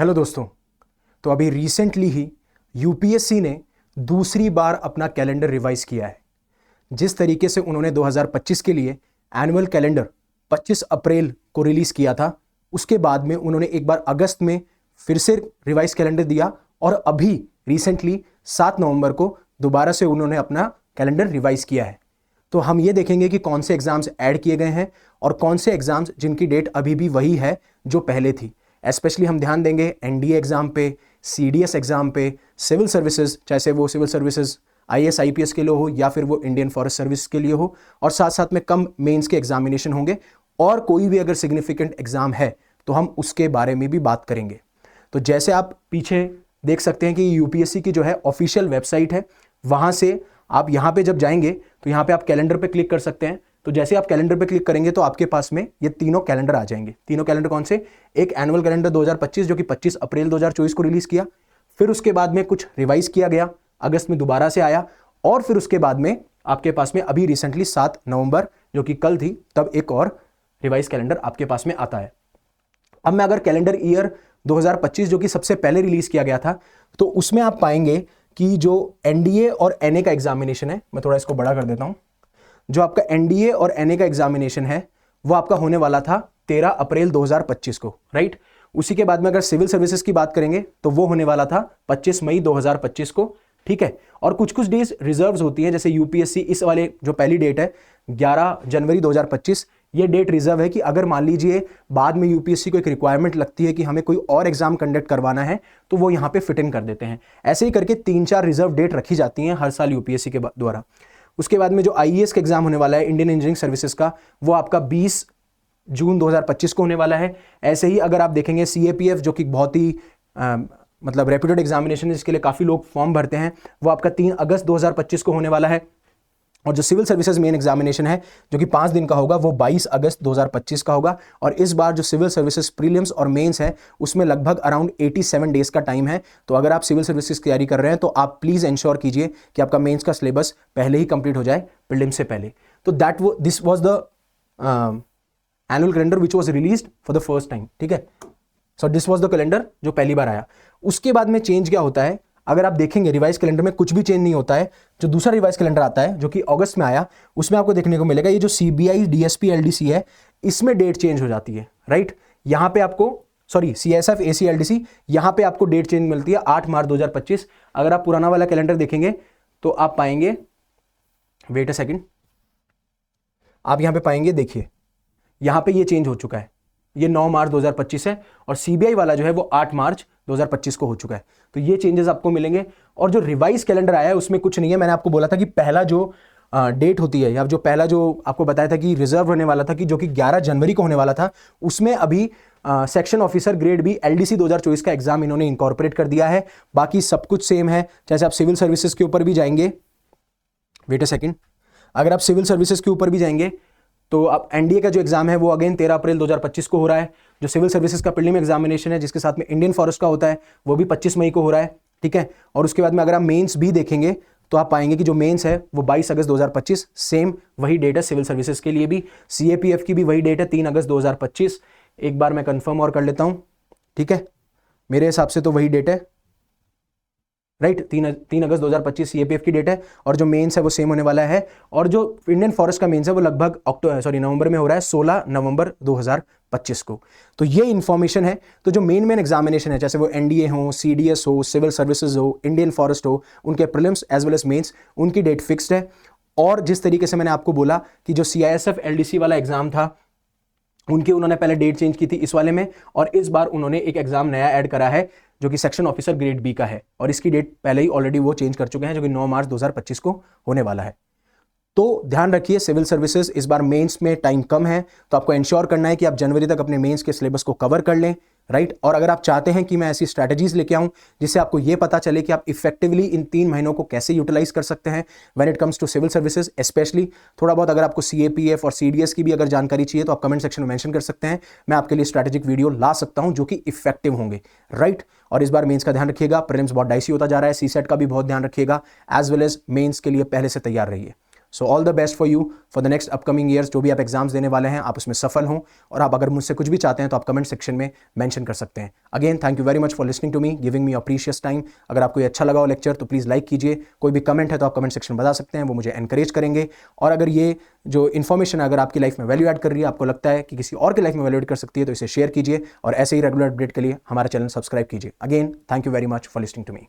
Hello दोस्तों। तो अभी रिसेंटली ही यूपीएससी ने दूसरी बार अपना कैलेंडर रिवाइज किया है। जिस तरीके से उन्होंने 2025 के लिए एनुअल कैलेंडर 25 अप्रैल को रिलीज किया था, उसके बाद में उन्होंने एक बार अगस्त में फिर से रिवाइज कैलेंडर दिया और अभी रिसेंटली 7 नवंबर को दोबारा से उन्होंने अपना कैलेंडर रिवाइज किया है। तो हम ये देखेंगे कि कौन से एग्जाम्स ऐड किए गए हैं और कौन से एग्जाम्स जिनकी डेट अभी भी वही है जो पहले थी। स्पेशली हम ध्यान देंगे एनडीए एग्जाम पे, सीडीएस एग्जाम पे, सिविल सर्विसेज, चाहे वो सिविल सर्विसेज आईएएस आईपीएस के लिए हो या फिर वो इंडियन फॉरेस्ट सर्विस के लिए हो, और साथ साथ में कम मेंस के एग्जामिनेशन होंगे और कोई भी अगर सिग्निफिकेंट एग्जाम है तो हम उसके बारे में भी बात करेंगे। तो जैसे आप पीछे देख सकते हैं कि यूपीएससी की जो है ऑफिशियल वेबसाइट है, वहां से आप यहाँ पे जब जाएंगे तो यहाँ पे आप कैलेंडर पे क्लिक कर सकते हैं। तो जैसे आप कैलेंडर पे क्लिक करेंगे तो आपके पास में ये तीनों कैलेंडर आ जाएंगे। तीनों कैलेंडर कौन से? एक एनुअल कैलेंडर 2025 जो कि 25 अप्रैल 2024 को रिलीज किया, फिर उसके बाद में कुछ रिवाइज किया गया, अगस्त में दोबारा से आया, और फिर उसके बाद में आपके पास में अभी रिसेंटली 7 नवंबर जो कि कल थी तब एक और रिवाइज कैलेंडर आपके पास में आता है। अब मैं अगर कैलेंडर ईयर 2025 जो कि सबसे पहले रिलीज किया गया था, तो उसमें आप पाएंगे कि जो एनडीए और एनए का एग्जामिनेशन है, मैं थोड़ा इसको बड़ा कर देता हूं, जो आपका एनडीए और एनए का एग्जामिनेशन है वो आपका होने वाला था 13 अप्रैल 2025 को, राइट। उसी के बाद में अगर सिविल सर्विसेज की बात करेंगे तो वो होने वाला था 25 मई 2025 को, ठीक है। और कुछ कुछ डेज रिजर्व्स होती हैं, जैसे यूपीएससी इस वाले जो पहली डेट है 11 जनवरी 2025, ये डेट रिजर्व है कि अगर मान लीजिए बाद में यूपीएससी को एक रिक्वायरमेंट लगती है कि हमें कोई और एग्जाम कंडक्ट करवाना है तो वो यहाँ पे फिट इन कर देते हैं। ऐसे ही करके 3-4 रिजर्व डेट रखी जाती हैं हर साल यूपीएससी के द्वारा। उसके बाद में जो आईएएस का एग्जाम होने वाला है इंडियन इंजीनियरिंग सर्विसेज का, वो आपका 20 जून 2025 को होने वाला है। ऐसे ही अगर आप देखेंगे सीएपीएफ जो कि बहुत ही मतलब रेप्यूटेड एग्जामिनेशन है, जिसके लिए काफ़ी लोग फॉर्म भरते हैं, वो आपका 3 अगस्त 2025 को होने वाला है। और जो सिविल सर्विसेज मेन एग्जामिनेशन है जो कि 5 दिन का होगा, वो 22 अगस्त 2025 का होगा। और इस बार जो सिविल सर्विसेज प्रीलिम्स और मेंस है उसमें लगभग अराउंड 87 डेज का टाइम है। तो अगर आप सिविल सर्विसेज की तैयारी कर रहे हैं तो आप प्लीज़ इंश्योर कीजिए कि आपका मेंस का सिलेबस पहले ही कंप्लीट हो जाए प्रीलिम्स से पहले। तो this was the annual calendar which was released for the first time, ठीक है। So this was the calendar जो पहली बार आया। उसके बाद में चेंज क्या होता है, अगर आप देखेंगे रिवाइज कैलेंडर में कुछ भी चेंज नहीं होता है। जो दूसरा रिवाइज कैलेंडर आता है जो कि अगस्त में आया, उसमें आपको देखने को मिलेगा ये जो सीबीआई डीएसपी एलडीसी है, इसमें डेट चेंज हो जाती है, राइट। यहां पे आपको सीएसएफ एसी एलडीसी, यहां पे आपको डेट चेंज मिलती है 8 मार्च 2025। अगर आप पुराना वाला कैलेंडर देखेंगे तो आप पाएंगे, वेट अ सेकंड, आप यहां पे पाएंगे, देखिए यहां पे ये चेंज हो चुका है, ये 9 मार्च 2025 है, और सीबीआई वाला जो है वो 8 मार्च 2025 को हो चुका है। तो ये चेंजेस आपको मिलेंगे। और जो रिवाइज कैलेंडर आया है उसमें कुछ नहीं है। मैंने आपको बोला था कि पहला जो डेट होती है, या जो पहला जो आपको बताया था कि रिजर्व होने वाला था, कि जो कि 11 जनवरी को होने वाला था, उसमें अभी section officer grade B LDC 2024 का एग्जाम इन्होंने इंकॉर्पोरेट कर दिया है। बाकी सब कुछ सेम है। जैसे आप सिविल सर्विसेज के ऊपर भी जाएंगे, वेट अ सेकेंड, अगर आप सिविल सर्विसेज के ऊपर भी जाएंगे तो अब एनडीए का जो एग्जाम है वो अगेन 13 अप्रैल 2025 को हो रहा है। जो सिविल सर्विसेज का प्रीलिम एग्जामिनेशन है जिसके साथ में इंडियन फॉरेस्ट का होता है, वो भी 25 मई को हो रहा है, ठीक है। और उसके बाद में अगर आप मेंस भी देखेंगे तो आप पाएंगे कि जो मेंस है वो 22 अगस्त 2025, सेम वही डेट है सिविल सर्विसेज के लिए भी। सीएपीएफ की भी वही डेट है 3 अगस्त 2025। एक बार मैं कंफर्म और कर लेता हूं, ठीक है, मेरे हिसाब से तो वही डेट है, राइट। 3 अगस्त 2025 सीएपीएफ की डेट है। और जो मेंस है वो सेम होने वाला है। और जो इंडियन फॉरेस्ट का मेंस है वो लगभग नवंबर में हो रहा है, 16 नवंबर 2025 को। तो ये इंफॉर्मेशन है। तो जो मेन एग्जामिनेशन है, जैसे वो एनडीए हो, सीडीएस हो, सिविल सर्विसेज हो, इंडियन फॉरेस्ट हो, उनके prelims as well as mains, उनकी डेट फिक्स्ड है। और जिस तरीके से मैंने आपको बोला कि जो सीआईएसएफ एलडीसी वाला एग्जाम था, उन्होंने पहले डेट चेंज की थी इस वाले में, और इस बार उन्होंने एक एग्जाम नया ऐड करा है जो कि सेक्शन ऑफिसर ग्रेड बी का है, और इसकी डेट पहले ही ऑलरेडी वो चेंज कर चुके हैं, जो कि 9 मार्च 2025 को होने वाला है। तो ध्यान रखिए, सिविल सर्विसेज इस बार मेंस में टाइम कम है, तो आपको इंश्योर करना है कि आप जनवरी तक अपने मेंस के सिलेबस को कवर कर लें, राइट। और अगर आप चाहते हैं कि मैं ऐसी स्ट्रैटेजीज लेके आऊं जिससे आपको यह पता चले कि आप इफेक्टिवली इन 3 महीनों को कैसे यूटिलाइज कर सकते हैं when it comes to civil services, specially थोड़ा बहुत अगर आपको सीएपीएफ और सीडीएस की भी अगर जानकारी चाहिए तो आप कमेंट सेक्शन में मेंशन कर सकते हैं। मैं आपके लिए स्ट्रैटेजिक वीडियो ला सकता हूं जो कि इफेक्टिव होंगे, राइट। और इस बार मेंस का ध्यान रखिएगा, प्रीलिम्स बहुत डाइसी होता जा रहा है, सीसेट का भी बहुत ध्यान रखिएगा, एज वेल एज मेंस के लिए पहले से तैयार रहिए, so all the best for you for the next upcoming years. जो भी आप एग्जाम्स देने वाले हैं आप उसमें सफल हों, और आप अगर मुझसे कुछ भी चाहते हैं तो आप कमेंट सेक्शन में मेंशन कर सकते हैं। Again thank you very much for listening to me, giving me your precious time. अगर आपको ये अच्छा लगा हो लेक्चर तो प्लीज़ लाइक कीजिए, कोई भी कमेंट है तो आप कमेंट सेक्शन में बता सकते हैं, वो मुझे एनकरेज करेंगे। और अगर ये जो इन्फॉर्मेशन है अगर आपकी लाइफ में वैल्यू ऐड कर रही है, आपको लगता है कि किसी और की लाइफ में वैल्यू ऐड कर सकती है, तो इसे शेयर कीजिए और ऐसे ही रेगुलर अपडेट के लिए हमारा चैनल सब्सक्राइब कीजिए। Again thank you very much for listening to me.